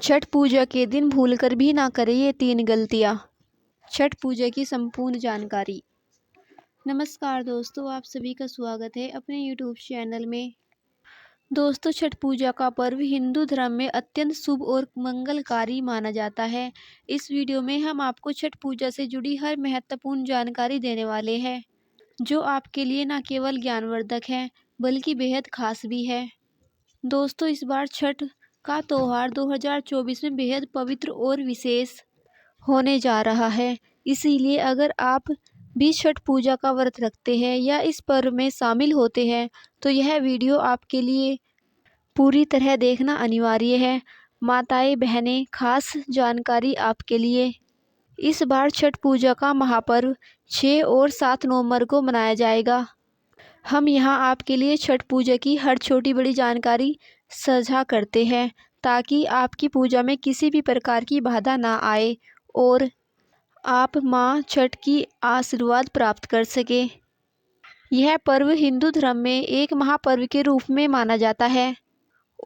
छठ पूजा के दिन भूलकर भी ना करें ये 3 गलतियाँ। छठ पूजा की संपूर्ण जानकारी। नमस्कार दोस्तों, आप सभी का स्वागत है अपने यूट्यूब चैनल में। दोस्तों, छठ पूजा का पर्व हिंदू धर्म में अत्यंत शुभ और मंगलकारी माना जाता है। इस वीडियो में हम आपको छठ पूजा से जुड़ी हर महत्वपूर्ण जानकारी देने वाले हैं, जो आपके लिए न केवल ज्ञानवर्धक है बल्कि बेहद खास भी है। दोस्तों, इस बार छठ का त्योहार 2024 में बेहद पवित्र और विशेष होने जा रहा है। इसीलिए अगर आप भी छठ पूजा का व्रत रखते हैं या इस पर्व में शामिल होते हैं तो यह वीडियो आपके लिए पूरी तरह देखना अनिवार्य है। माताएं बहनें, खास जानकारी आपके लिए। इस बार छठ पूजा का महापर्व 6 और 7 नवंबर को मनाया जाएगा। हम यहाँ आपके लिए छठ पूजा की हर छोटी बड़ी जानकारी साझा करते हैं ताकि आपकी पूजा में किसी भी प्रकार की बाधा ना आए और आप माँ छठ की आशीर्वाद प्राप्त कर सके। यह पर्व हिंदू धर्म में एक महापर्व के रूप में माना जाता है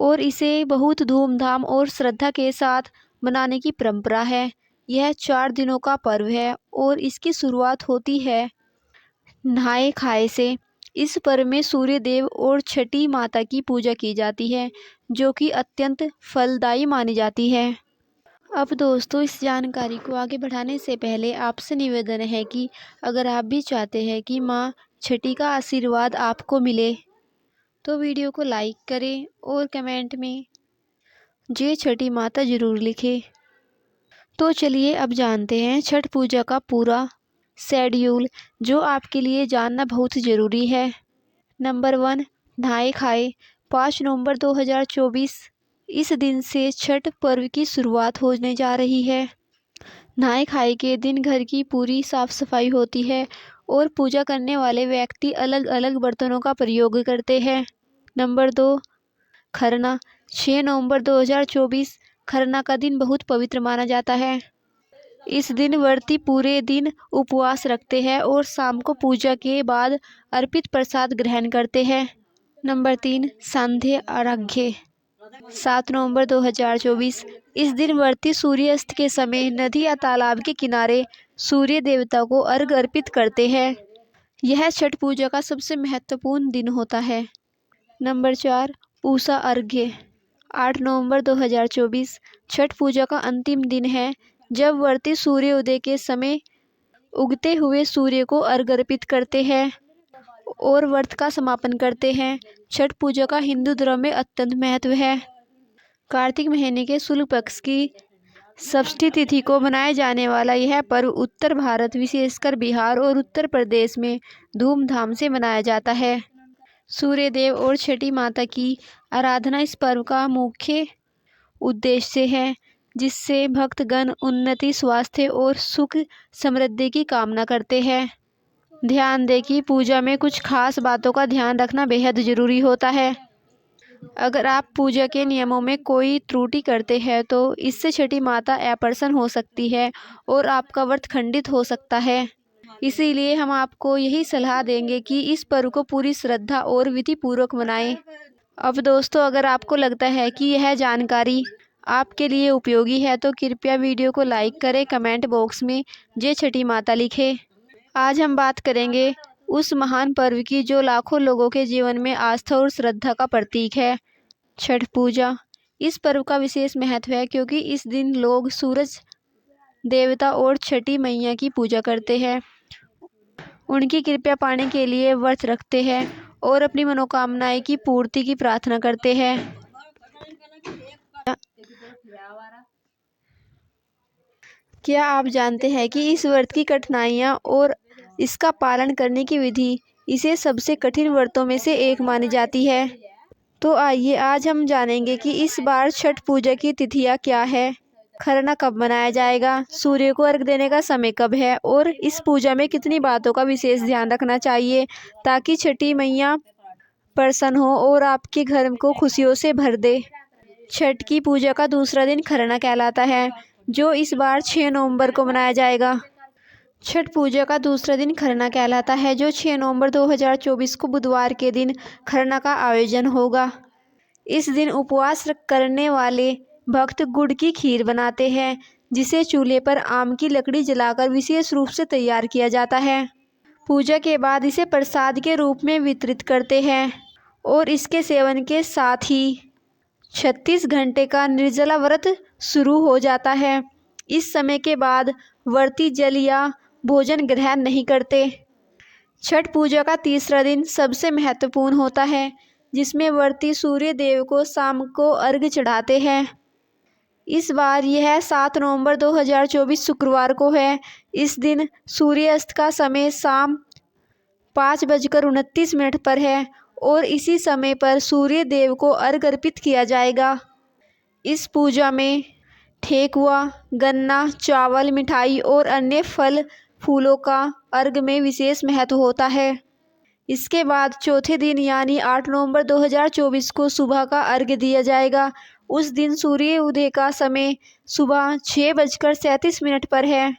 और इसे बहुत धूमधाम और श्रद्धा के साथ मनाने की परंपरा है। यह 4 दिनों का पर्व है और इसकी शुरुआत होती है नहाए खाए से। इस पर्व में सूर्य देव और छठी माता की पूजा की जाती है, जो कि अत्यंत फलदायी मानी जाती है। अब दोस्तों, इस जानकारी को आगे बढ़ाने से पहले आपसे निवेदन है कि अगर आप भी चाहते हैं कि माँ छठी का आशीर्वाद आपको मिले तो वीडियो को लाइक करें और कमेंट में जय छठी माता ज़रूर लिखें। तो चलिए अब जानते हैं छठ पूजा का पूरा शेड्यूल, जो आपके लिए जानना बहुत ज़रूरी है। नंबर 1, नहाए खाए। 5 नवंबर 2024 इस दिन से छठ पर्व की शुरुआत होने जा रही है। नहाए खाए के दिन घर की पूरी साफ सफाई होती है और पूजा करने वाले व्यक्ति अलग अलग बर्तनों का प्रयोग करते हैं। नंबर 2, खरना। 6 नवंबर 2024 खरना का दिन बहुत पवित्र माना जाता है। इस दिन व्रती पूरे दिन उपवास रखते हैं और शाम को पूजा के बाद अर्पित प्रसाद ग्रहण करते हैं। नंबर 3, सांध्य अर्घ्य। 7 नवंबर 2024 इस दिन व्रती सूर्यास्त के समय नदी या तालाब के किनारे सूर्य देवता को अर्घ्य अर्पित करते हैं। यह छठ पूजा का सबसे महत्वपूर्ण दिन होता है। नंबर 4, पूसा अर्घ्य। 8 नवंबर 2024 छठ पूजा का अंतिम दिन है, जब व्रती सूर्योदय के समय उगते हुए सूर्य को अर्घ्य अर्पित करते हैं और व्रत का समापन करते हैं। छठ पूजा का हिंदू धर्म में अत्यंत महत्व है। कार्तिक महीने के शुक्ल पक्ष की षष्ठी तिथि को मनाए जाने वाला यह पर्व उत्तर भारत, विशेषकर बिहार और उत्तर प्रदेश में धूमधाम से मनाया जाता है। सूर्य देव और छठी माता की आराधना इस पर्व का मुख्य उद्देश्य है, जिससे भक्तगण उन्नति, स्वास्थ्य और सुख समृद्धि की कामना करते हैं। ध्यान दें कि पूजा में कुछ खास बातों का ध्यान रखना बेहद जरूरी होता है। अगर आप पूजा के नियमों में कोई त्रुटि करते हैं तो इससे छठी माता अप्रसन्न हो सकती है और आपका व्रत खंडित हो सकता है। इसीलिए हम आपको यही सलाह देंगे कि इस पर्व को पूरी श्रद्धा और विधि पूर्वक मनाएं। अब दोस्तों, अगर आपको लगता है कि यह जानकारी आपके लिए उपयोगी है तो कृपया वीडियो को लाइक करें, कमेंट बॉक्स में जय छठी माता लिखें। आज हम बात करेंगे उस महान पर्व की जो लाखों लोगों के जीवन में आस्था और श्रद्धा का प्रतीक है, छठ पूजा। इस पर्व का विशेष महत्व है क्योंकि इस दिन लोग सूरज देवता और छठी मैया की पूजा करते हैं, उनकी कृपा पाने के लिए व्रत रखते हैं और अपनी मनोकामनाएं की पूर्ति की प्रार्थना करते हैं। क्या आप जानते हैं कि इस व्रत की कठिनाइयाँ और इसका पालन करने की विधि इसे सबसे कठिन व्रतों में से एक मानी जाती है? तो आइए आज हम जानेंगे कि इस बार छठ पूजा की तिथियाँ क्या है, खरना कब मनाया जाएगा, सूर्य को अर्घ्य देने का समय कब है और इस पूजा में कितनी बातों का विशेष ध्यान रखना चाहिए ताकि छठी मैया प्रसन्न हो और आपके घर को खुशियों से भर दे। छठ की पूजा का दूसरा दिन खरना कहलाता है, जो इस बार 6 नवंबर को मनाया जाएगा। छठ पूजा का दूसरा दिन खरना कहलाता है, जो 6 नवंबर 2024 को बुधवार के दिन खरना का आयोजन होगा। इस दिन उपवास करने वाले भक्त गुड़ की खीर बनाते हैं, जिसे चूल्हे पर आम की लकड़ी जलाकर विशेष रूप से तैयार किया जाता है। पूजा के बाद इसे प्रसाद के रूप में वितरित करते हैं और इसके सेवन के साथ ही 36 घंटे का निर्जला व्रत शुरू हो जाता है। इस समय के बाद व्रती जल या भोजन ग्रहण नहीं करते। छठ पूजा का तीसरा दिन सबसे महत्वपूर्ण होता है, जिसमें व्रती सूर्य देव को शाम को अर्घ्य चढ़ाते हैं। इस बार यह 7 नवंबर 2024 शुक्रवार को है। इस दिन सूर्यास्त का समय शाम 5:29 पर है और इसी समय पर सूर्य देव को अर्घ्य अर्पित किया जाएगा। इस पूजा में ठेकुआ, गन्ना, चावल, मिठाई और अन्य फल फूलों का अर्घ्य में विशेष महत्व होता है। इसके बाद चौथे दिन यानी 8 नवंबर 2024 को सुबह का अर्घ्य दिया जाएगा। उस दिन सूर्य उदय का समय सुबह 6:37 पर है।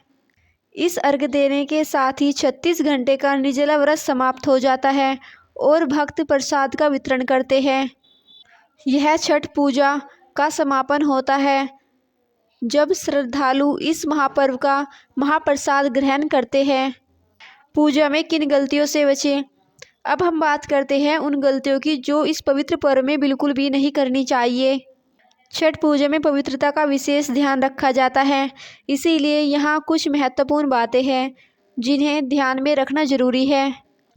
इस अर्घ्य देने के साथ ही 36 घंटे का निर्जला व्रत समाप्त हो जाता है और भक्त प्रसाद का वितरण करते हैं। यह छठ पूजा का समापन होता है जब श्रद्धालु इस महापर्व का महाप्रसाद ग्रहण करते हैं। पूजा में किन गलतियों से बचें? अब हम बात करते हैं उन गलतियों की जो इस पवित्र पर्व में बिल्कुल भी नहीं करनी चाहिए। छठ पूजा में पवित्रता का विशेष ध्यान रखा जाता है, इसीलिए यहाँ कुछ महत्वपूर्ण बातें हैं जिन्हें ध्यान में रखना जरूरी है।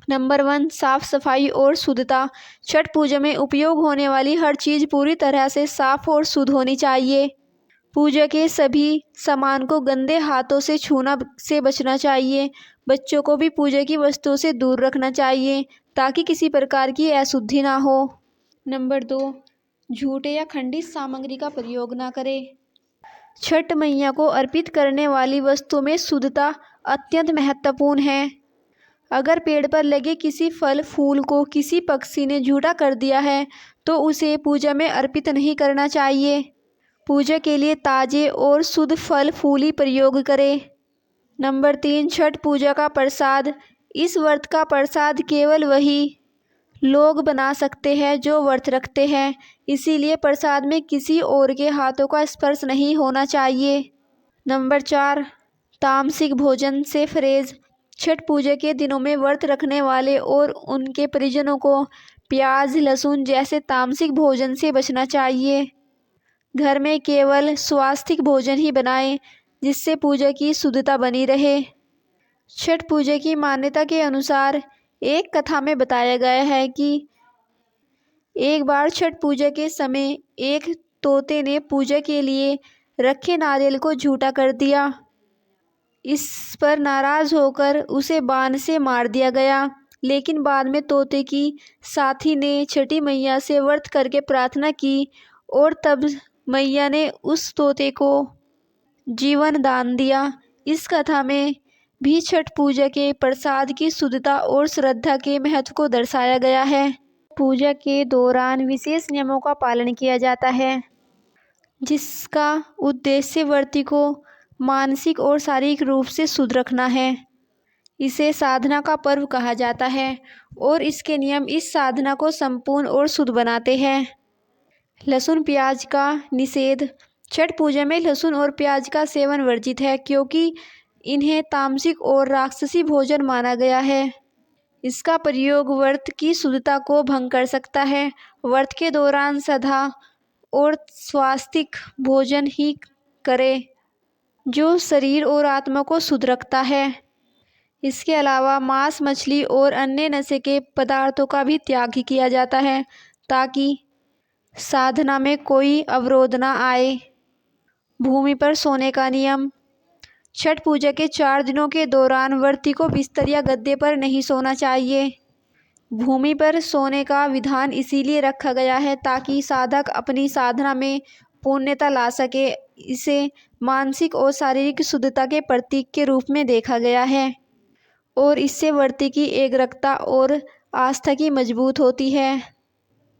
नंबर 1, साफ सफाई और शुद्धता। छठ पूजा में उपयोग होने वाली हर चीज़ पूरी तरह से साफ और शुद्ध होनी चाहिए। पूजा के सभी सामान को गंदे हाथों से छूना से बचना चाहिए। बच्चों को भी पूजा की वस्तुओं से दूर रखना चाहिए ताकि किसी प्रकार की अशुद्धि ना हो। नंबर 2, झूठे या खंडित सामग्री का प्रयोग ना करें। छठ मैया को अर्पित करने वाली वस्तुओं में शुद्धता अत्यंत महत्वपूर्ण है। अगर पेड़ पर लगे किसी फल फूल को किसी पक्षी ने झूठा कर दिया है तो उसे पूजा में अर्पित नहीं करना चाहिए। पूजा के लिए ताजे और शुद्ध फल फूल ही प्रयोग करें। नंबर 3, छठ पूजा का प्रसाद। इस व्रत का प्रसाद केवल वही लोग बना सकते हैं जो व्रत रखते हैं, इसीलिए प्रसाद में किसी और के हाथों का स्पर्श नहीं होना चाहिए। नंबर 4, तामसिक भोजन से परहेज। छठ पूजा के दिनों में व्रत रखने वाले और उनके परिजनों को प्याज, लहसुन जैसे तामसिक भोजन से बचना चाहिए। घर में केवल स्वास्तिक भोजन ही बनाएं, जिससे पूजा की शुद्धता बनी रहे। छठ पूजा की मान्यता के अनुसार एक कथा में बताया गया है कि एक बार छठ पूजा के समय एक तोते ने पूजा के लिए रखे नारियल को झूठा कर दिया। इस पर नाराज होकर उसे बाण से मार दिया गया, लेकिन बाद में तोते की साथी ने छठी मैया से व्रत करके प्रार्थना की और तब मैया ने उस तोते को जीवन दान दिया। इस कथा में भी छठ पूजा के प्रसाद की शुद्धता और श्रद्धा के महत्व को दर्शाया गया है। पूजा के दौरान विशेष नियमों का पालन किया जाता है, जिसका उद्देश्य व्रती को मानसिक और शारीरिक रूप से शुद्ध रखना है। इसे साधना का पर्व कहा जाता है और इसके नियम इस साधना को संपूर्ण और शुद्ध बनाते हैं। लहसुन प्याज का निषेध। छठ पूजा में लहसुन और प्याज का सेवन वर्जित है क्योंकि इन्हें तामसिक और राक्षसी भोजन माना गया है। इसका प्रयोग व्रत की शुद्धता को भंग कर सकता है। व्रत के दौरान सादा और स्वास्तिक भोजन ही करें जो शरीर और आत्मा को शुद्ध रखता है। इसके अलावा मांस, मछली और अन्य नशे के पदार्थों का भी त्याग किया जाता है ताकि साधना में कोई अवरोध न आए। भूमि पर सोने का नियम। छठ पूजा के 4 दिनों के दौरान व्रती को बिस्तर या गद्दे पर नहीं सोना चाहिए। भूमि पर सोने का विधान इसीलिए रखा गया है ताकि साधक अपनी साधना में पूर्णता ला सके। इसे मानसिक और शारीरिक शुद्धता के प्रतीक के रूप में देखा गया है और इससे व्रती की एकाग्रता और आस्था की मजबूत होती है।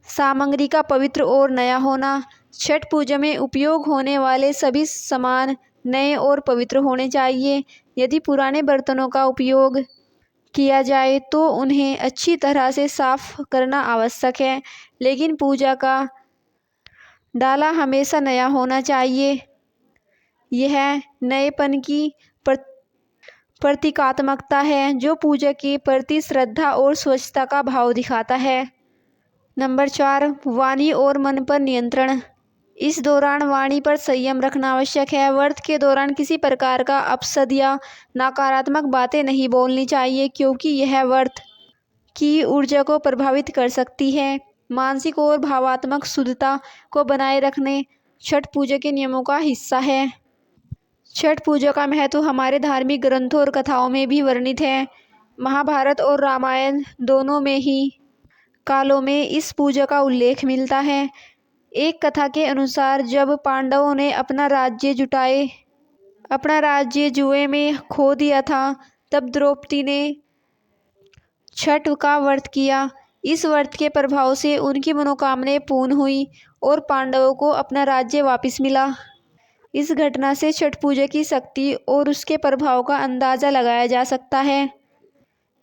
सामग्री का पवित्र और नया होना। छठ पूजा में उपयोग होने वाले सभी सामान नए और पवित्र होने चाहिए। यदि पुराने बर्तनों का उपयोग किया जाए तो उन्हें अच्छी तरह से साफ करना आवश्यक है, लेकिन पूजा का डाला हमेशा नया होना चाहिए। यह नएपन की प्रतीकात्मकता है जो पूजा के प्रति श्रद्धा और स्वच्छता का भाव दिखाता है। नंबर 4, वाणी और मन पर नियंत्रण। इस दौरान वाणी पर संयम रखना आवश्यक है। व्रत के दौरान किसी प्रकार का अपशब्द या नकारात्मक बातें नहीं बोलनी चाहिए क्योंकि यह व्रत की ऊर्जा को प्रभावित कर सकती है। मानसिक और भावात्मक शुद्धता को बनाए रखने छठ पूजा के नियमों का हिस्सा है। छठ पूजा का महत्व हमारे धार्मिक ग्रंथों और कथाओं में भी वर्णित है। महाभारत और रामायण दोनों में ही कालों में इस पूजा का उल्लेख मिलता है। एक कथा के अनुसार जब पांडवों ने अपना राज्य जुए में खो दिया था, तब द्रौपदी ने छठ का व्रत किया। इस व्रत के प्रभाव से उनकी मनोकामनाएं पूर्ण हुई और पांडवों को अपना राज्य वापस मिला। इस घटना से छठ पूजा की शक्ति और उसके प्रभाव का अंदाजा लगाया जा सकता है।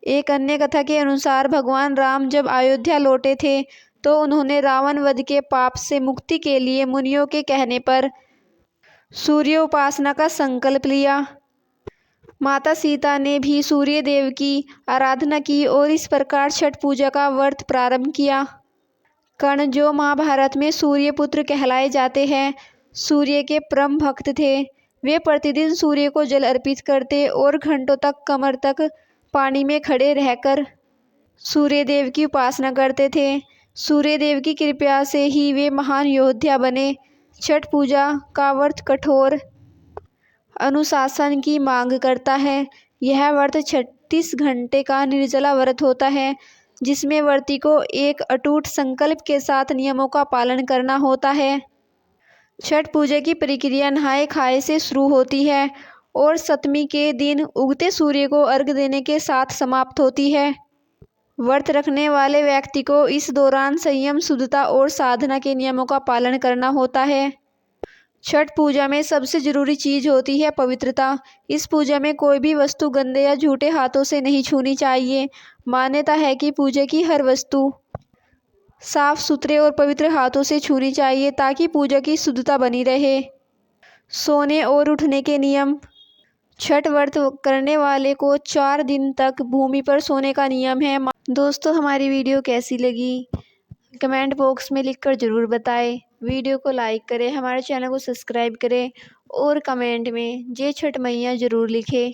एक अन्य कथा के अनुसार भगवान राम जब अयोध्या लौटे थे तो उन्होंने रावण वध के पाप से मुक्ति के लिए मुनियों के कहने पर सूर्य उपासना का संकल्प लिया। माता सीता ने भी सूर्य देव की आराधना की और इस प्रकार छठ पूजा का व्रत प्रारंभ किया। कर्ण, जो महाभारत में सूर्य पुत्र कहलाए जाते हैं, सूर्य के परम भक्त थे। वे प्रतिदिन सूर्य को जल अर्पित करते और घंटों तक कमर तक पानी में खड़े रहकर सूर्य देव की उपासना करते थे। सूर्य देव की कृपा से ही वे महान योद्धा बने। छठ पूजा का व्रत कठोर अनुशासन की मांग करता है। यह व्रत 36 घंटे का निर्जला व्रत होता है जिसमें व्रती को एक अटूट संकल्प के साथ नियमों का पालन करना होता है। छठ पूजा की प्रक्रिया नहाए खाए से शुरू होती है और सप्तमी के दिन उगते सूर्य को अर्घ्य देने के साथ समाप्त होती है। व्रत रखने वाले व्यक्ति को इस दौरान संयम, शुद्धता और साधना के नियमों का पालन करना होता है। छठ पूजा में सबसे जरूरी चीज होती है पवित्रता। इस पूजा में कोई भी वस्तु गंदे या झूठे हाथों से नहीं छूनी चाहिए। मान्यता है कि पूजा की हर वस्तु साफ सुथरे और पवित्र हाथों से छूनी चाहिए ताकि पूजा की शुद्धता बनी रहे। सोने और उठने के नियम। छठ व्रत करने वाले को 4 दिन तक भूमि पर सोने का नियम है। दोस्तों, हमारी वीडियो कैसी लगी कमेंट बॉक्स में लिखकर ज़रूर बताएं। वीडियो को लाइक करें, हमारे चैनल को सब्सक्राइब करें और कमेंट में जय छठ मैया ज़रूर लिखें।